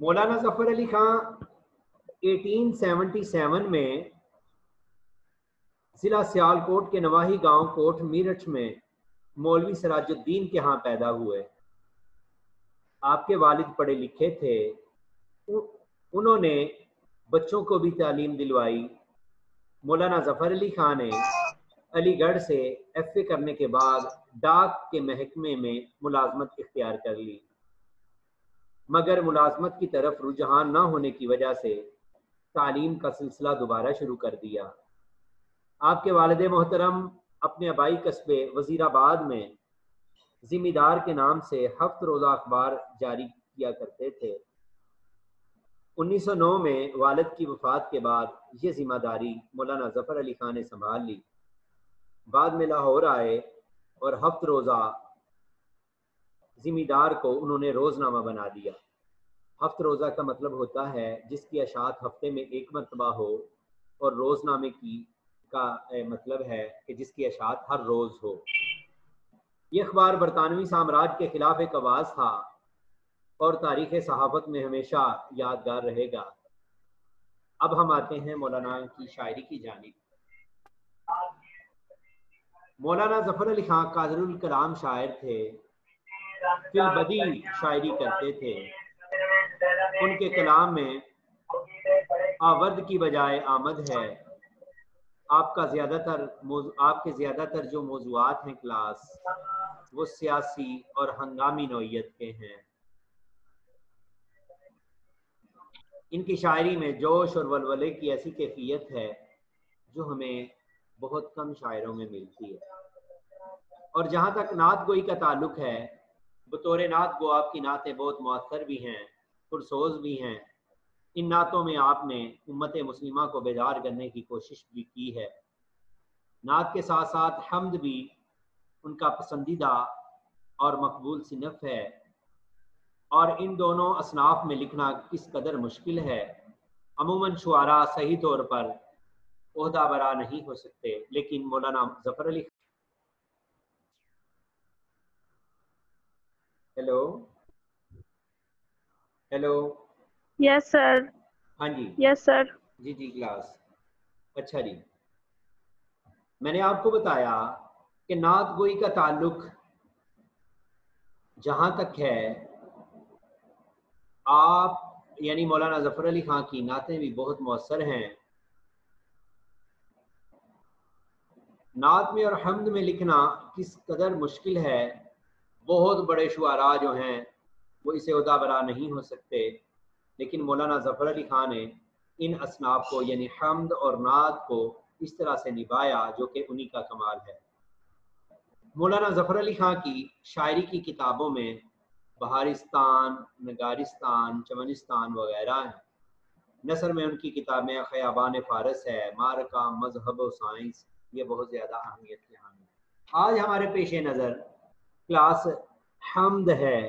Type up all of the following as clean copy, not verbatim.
مولانا ظفر علی خان 1877 میں ضلع سیالکوٹ کے نواحی گاؤں کوٹ میرٹھ میں مولوی سراج الدین کے ہاں پیدا ہوئے۔ آپ کے والد پڑھے لکھے تھے، انہوں نے بچوں کو بھی تعلیم دلوائی۔ مولانا ظفر علی خان نے علی گڑھ سے ایف اے کرنے کے بعد ڈاک کے محکمے میں ملازمت اختیار کر لی، مگر ملازمت کی طرف رجحان نہ ہونے کی وجہ سے تعلیم کا سلسلہ دوبارہ شروع کر دیا۔ آپ کے والد محترم اپنے آبائی قصبے وزیر آباد میں ذمہ دار کے نام سے ہفت روزہ اخبار جاری کیا کرتے تھے۔ 1909 میں والد کی وفات کے بعد یہ ذمہ داری مولانا ظفر علی خان نے سنبھال لی۔ بعد میں لاہور آئے اور ہفت روزہ ذمہ دار کو انہوں نے روزنامہ بنا دیا۔ ہفت روزہ کا مطلب ہوتا ہے جس کی اشاعت ہفتے میں ایک مرتبہ ہو، اور روزنامے کا مطلب ہے کہ جس کی اشاعت ہر روز ہو۔ یہ اخبار برطانوی سامراج کے خلاف ایک آواز تھا اور تاریخ صحافت میں ہمیشہ یادگار رہے گا۔ اب ہم آتے ہیں مولانا کی شاعری کی جانب۔ مولانا ظفر علی خان قادر الکلام شاعر تھے، فی البدی شاعری کرتے تھے۔ ان کے کلام میں آورد کی بجائے آمد ہے۔ آپ کے زیادہ تر جو موضوعات ہیں کلاس، وہ سیاسی اور ہنگامی نوعیت کے ہیں۔ ان کی شاعری میں جوش اور ولولے کی ایسی کیفیت ہے جو ہمیں بہت کم شاعروں میں ملتی ہے۔ اور جہاں تک نعت گوئی کا تعلق ہے، بطور نعت گو آپ کی نعتیں بہت مؤثر بھی ہیں، پرسوز بھی ہیں۔ ان نعتوں میں آپ نے امت مسلمہ کو بیدار کرنے کی کوشش بھی کی ہے۔ نعت کے ساتھ ساتھ حمد بھی ان کا پسندیدہ اور مقبول صنف ہے، اور ان دونوں اصناف میں لکھنا کس قدر مشکل ہے۔ عموماً شعراء صحیح طور پر عہدہ برا نہیں ہو سکتے، لیکن مولانا ظفر علی ہیلو یس سر۔ ہاں جی یس سر۔ جی کلاس اچھا جی، میں نے آپ کو بتایا کہ نعت گوئی کا تعلق جہاں تک ہے، آپ یعنی مولانا ظفر علی خان کی نعتیں بھی بہت مؤثر ہیں۔ نعت میں اور حمد میں لکھنا کس قدر مشکل ہے، بہت بڑے شعراء جو ہیں وہ اسے عہدہ برا نہیں ہو سکتے، لیکن مولانا ظفر علی خان نے ان اصناف کو یعنی حمد اور نعت کو اس طرح سے نبھایا جو کہ انہی کا کمال ہے۔ مولانا ظفر علی خان کی شاعری کی کتابوں میں بہارستان، نگارستان، چمنستان وغیرہ ہیں۔ نثر میں ان کی کتابیں خیابان فارس ہے، معرکہ، مذہب و سائنس، یہ بہت زیادہ اہمیت کے حامل ہیں۔ آج ہمارے پیش نظر کلاس حمد ہے،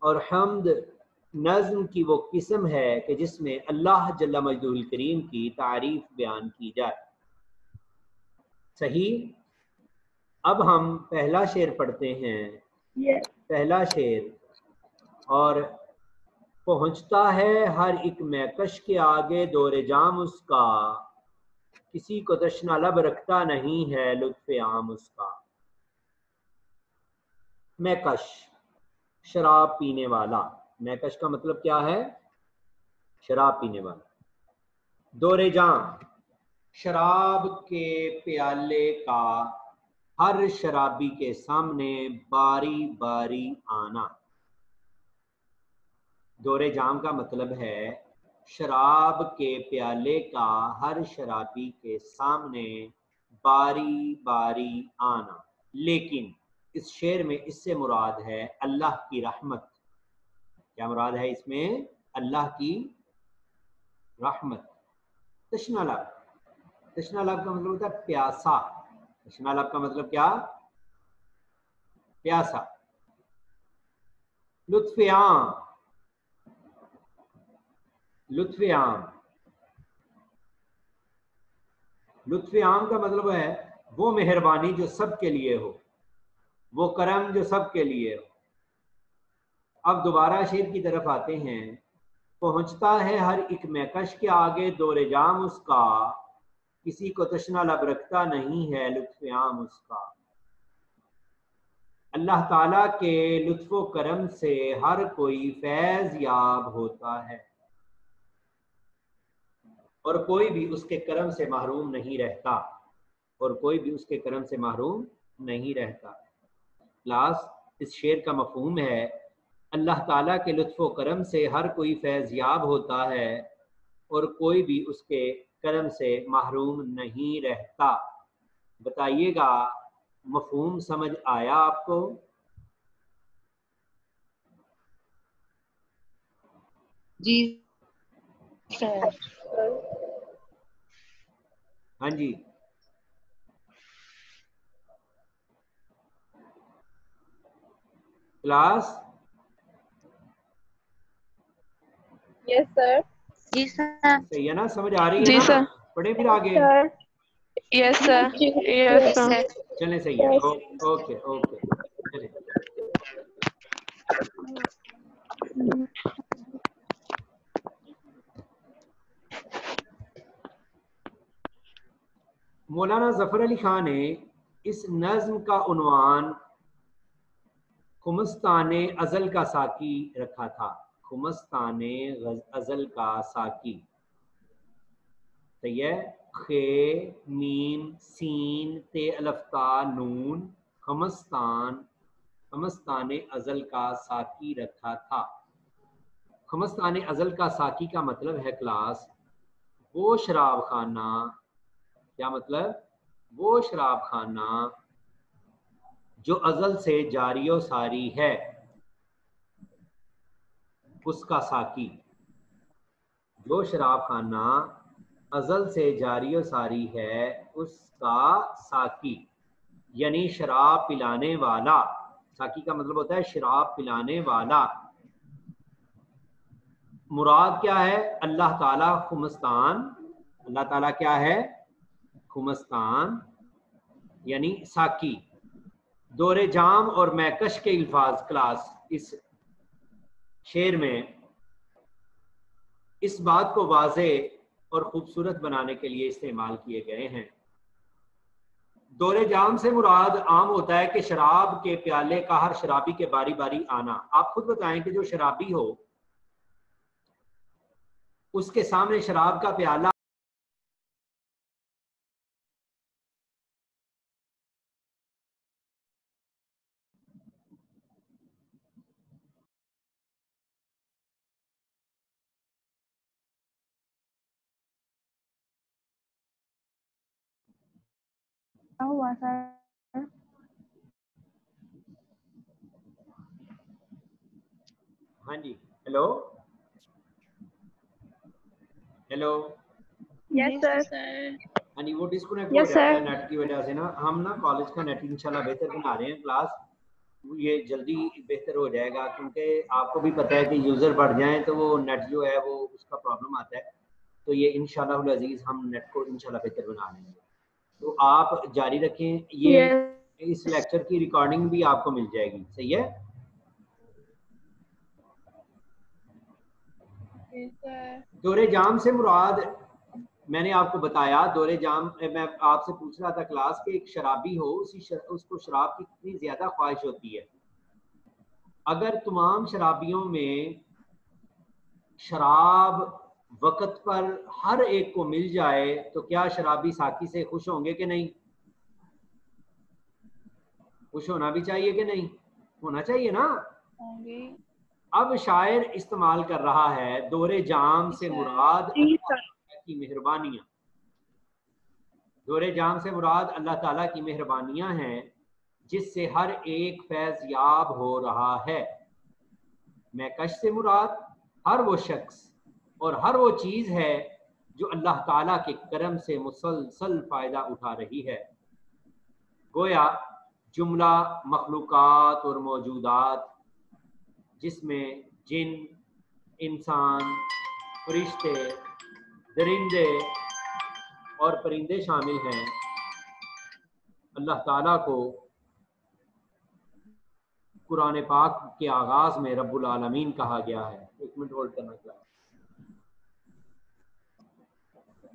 اور حمد نظم کی وہ قسم ہے کہ جس میں اللہ جل مجدہ الکریم کی تعریف بیان کی جائے۔ صحیح؟ اب ہم پہلا شعر پڑھتے ہیں۔ پہلا شعر، اور پہنچتا ہے ہر ایک مہکش کے آگے دور جام اس کا، کسی کو تشنہ لب رکھتا نہیں ہے لطف عام اس کا۔ مہکش، شراب پینے والا۔ مہکش کا مطلب کیا ہے؟ شراب پینے والا۔ دور جام، شراب کے پیالے کا ہر شرابی کے سامنے باری باری آنا۔ دور جام کا مطلب ہے شراب کے پیالے کا ہر شرابی کے سامنے باری باری آنا۔ لیکن اس شعر میں اس سے مراد ہے اللہ کی رحمت۔ کیا مراد ہے اس میں؟ اللہ کی رحمت۔ تشنہ لب، تشنہ لب کا مطلب ہوتا ہے پیاسا۔ تشنہ لب کا مطلب کیا؟ پیاسا۔ لطف عام، لطف عام، لطف عام کا مطلب ہے وہ مہربانی جو سب کے لیے ہو، وہ کرم جو سب کے لیے ہو۔ اب دوبارہ شعر کی طرف آتے ہیں پہنچتا ہے ہر ایک مہکش کے آگے دور جام اس کا، کسی کو تشنا لب رکھتا نہیں ہے لطف عام اس کا۔ اللہ تعالیٰ کے لطف و کرم سے ہر کوئی فیض یاب ہوتا ہے اور کوئی بھی اس کے کرم سے محروم نہیں رہتا، اور کوئی بھی اس کے کرم سے محروم نہیں رہتا۔ کلاس اس شعر کا مفہوم ہے اللہ تعالیٰ کے لطف و کرم سے ہر کوئی فیض یاب ہوتا ہے اور کوئی بھی اس کے کرم سے محروم نہیں رہتا۔ بتائیے گا مفہوم سمجھ آیا آپ کو؟ جی سر۔ ہاں جی، کلاس یس سر۔ جی سر۔ صحیح ہے نا؟ سمجھ آ رہی ہے جی نا؟ سر۔ پڑھیں پھر آگے۔ سر یس سر یس سر۔ چلیں صحیح ہے، اوکے اوکے چلیں۔ مولانا ظفر علی خان نے اس نظم کا عنوان خمستان ازل کا ساقی رکھا تھا۔ خمستان ازل کا ساقی، صحیح ہے؟ خ میم سین تے الف تا نون، خمستان ازل کا ساقی رکھا تھا۔ خمستان ازل کا ساقی کا مطلب ہے کلاس وہ شراب خانہ، کیا مطلب؟ وہ شراب خانہ جو ازل سے جاری و ساری ہے، اس کا ساقی۔ جو شراب خانہ ازل سے جاری و ساری ہے اس کا ساقی، یعنی شراب پلانے والا۔ ساقی کا مطلب ہوتا ہے شراب پلانے والا۔ مراد کیا ہے؟ اللہ تعالیٰ خمستان، اللہ تعالیٰ کیا ہے؟ خمستان یعنی ساقی۔ دور جام اور مہکش کے الفاظ کلاس اس شعر میں اس بات کو واضح اور خوبصورت بنانے کے لیے استعمال کیے گئے ہیں۔ دور جام سے مراد عام ہوتا ہے کہ شراب کے پیالے کا ہر شرابی کے باری باری آنا۔ آپ خود بتائیں کہ جو شرابی ہو اس کے سامنے شراب کا پیالہ ہوا سر۔ ہاں جی، ہیلو ہیلو یس سر۔ ہاں جی، وہ ڈسکنیکٹ ہو جاتا ہے نیٹ کی وجہ سے نا۔ ہم نا کالج کا نیٹ انشاءاللہ بہتر بنا رہے ہیں کلاس، یہ جلدی بہتر ہو جائے گا کیونکہ آپ کو بھی پتہ ہے کہ یوزر بڑھ جائیں تو وہ نیٹ جو ہے وہ اس کا پرابلم آتا ہے۔ تو یہ انشاءاللہ العزیز ہم نیٹ کو انشاءاللہ بہتر بنا لیں گے۔ تو آپ جاری رکھیں، یہ اس لیکچر کی ریکارڈنگ بھی آپ کو مل جائے گی، صحیح ہے؟ دور جام سے مراد میں نے آپ کو بتایا، دور جام میں آپ سے پوچھ رہا تھا کلاس کہ ایک شرابی ہو اس کو شراب کی کتنی زیادہ خواہش ہوتی ہے۔ اگر تمام شرابیوں میں شراب وقت پر ہر ایک کو مل جائے تو کیا شرابی ساقی سے خوش ہوں گے کہ نہیں؟ خوش ہونا بھی چاہیے کہ نہیں؟ ہونا چاہیے نا۔ اب شاعر استعمال کر رہا ہے دور جام سے مراد اللہ تعالیٰ کی مہربانیاں۔ دور جام سے مراد اللہ تعالیٰ کی مہربانیاں ہیں جس سے ہر ایک فیض یاب ہو رہا ہے۔ مہکش سے مراد ہر وہ شخص اور ہر وہ چیز ہے جو اللہ تعالیٰ کے کرم سے مسلسل فائدہ اٹھا رہی ہے۔ گویا جملہ مخلوقات اور موجودات جس میں جن، انسان، فرشتے، درندے اور پرندے شامل ہیں، اللہ تعالیٰ کو قرآن پاک کے آغاز میں رب العالمین کہا گیا ہے۔ ایک منٹ ہولڈ کرنا چاہیے۔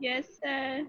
Yes, sir.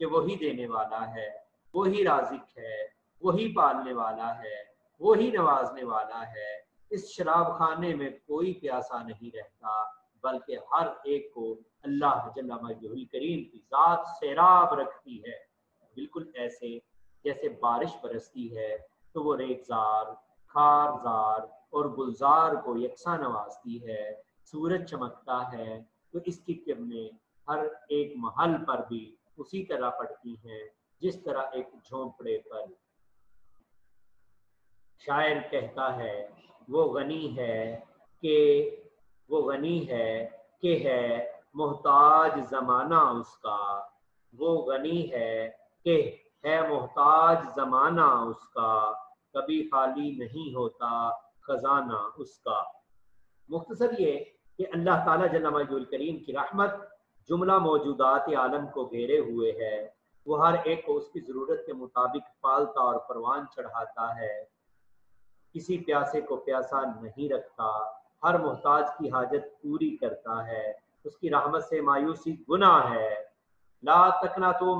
کہ وہی دینے والا ہے، وہی رازق ہے، وہی پالنے والا ہے، وہی نوازنے والا ہے۔ اس شراب خانے میں کوئی پیاسا نہیں رہتا، بلکہ ہر ایک کو اللہ جل مجدہ الکریم کی ذات سیراب رکھتی ہے، بالکل ایسے جیسے بارش برستی ہے تو وہ ریگزار، خارزار اور گلزار کو یکساں نوازتی ہے، سورج چمکتا ہے تو اس کی کرنیں ہر ایک محل پر بھی اسی طرح پڑتی ہیں جس طرح ایک جھونپڑے پر۔ شاعر کہتا ہے وہ غنی ہے محتاج زمانہ اس کا، وہ غنی ہے کہ ہے محتاج زمانہ اس کا، کبھی خالی نہیں ہوتا خزانہ اس کا۔ مختصر یہ کہ اللہ تعالیٰ جل مجدہ الکریم کی رحمت جملہ موجودات عالم کو گھیرے ہوئے ہے، وہ ہر ایک کو اس کی ضرورت کے مطابق پالتا اور پروان چڑھاتا ہے، کسی پیاسے کو پیاسا نہیں رکھتا، ہر محتاج کی حاجت پوری کرتا ہے، اس کی رحمت سے مایوسی گناہ ہے۔ لا تقنطوا